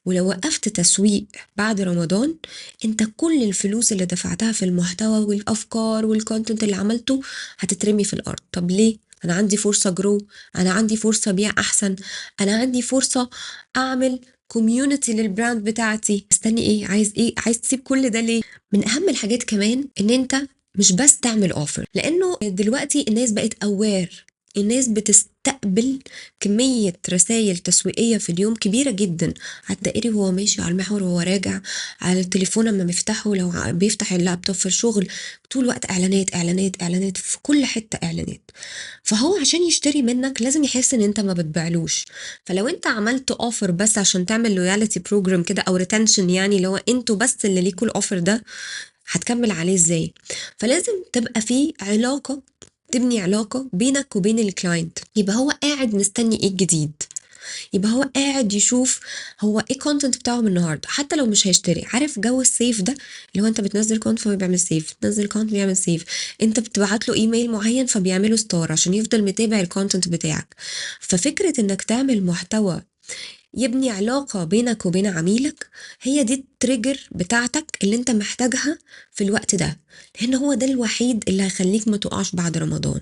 ولو وقفت تسويق بعد رمضان انت كل الفلوس اللي دفعتها في المحتوى والافكار والكونتنت اللي عملته هتترمي في الارض. طب ليه؟ انا عندي فرصة جرو، انا عندي فرصة بيع احسن، انا عندي فرصة اعمل كوميونتي للبراند بتاعتي. استني ايه؟ عايز تسيب كل ده ليه؟ من اهم الحاجات كمان ان انت مش بس تعمل اوفر، لانه دلوقتي الناس بقت اوير، الناس بتستقبل كمية رسائل تسويقية في اليوم كبيرة جدا على الدائري وهو ماشي، على المحور وهو راجع، على التليفون لما بيفتحه، لو بيفتح اللابتوب في الشغل، طول الوقت اعلانات اعلانات اعلانات، في كل حتة اعلانات. فهو عشان يشتري منك لازم يحس ان انت ما بتبيعلوش. فلو انت عملت اوفر بس عشان تعمل لويالتي بروجرام كده او ريتنشن، يعني اللي هو انتوا بس اللي ليكوا الاوفر ده، هتكمل عليه ازاي؟ فلازم تبقى في علاقة، تبني علاقة بينك وبين الكلاينت، يبقى هو قاعد مستني ايه الجديد، يبقى هو قاعد يشوف هو ايه الكونتنت بتاعه من النهارده، حتى لو مش هيشتري. عارف جو السيف ده، اللي هو انت بتنزل كونت فهو بيعمل سيف، تنزل كونت بيعمل سيف، انت بتبعت له ايميل معين فبيعمله ستار عشان يفضل متابع الكونتنت بتاعك. ففكرة انك تعمل محتوى يبني علاقة بينك وبين عميلك، هي دي التريجر بتاعتك اللي انت محتاجها في الوقت ده، لان هو ده الوحيد اللي هيخليك ما تقعش بعد رمضان.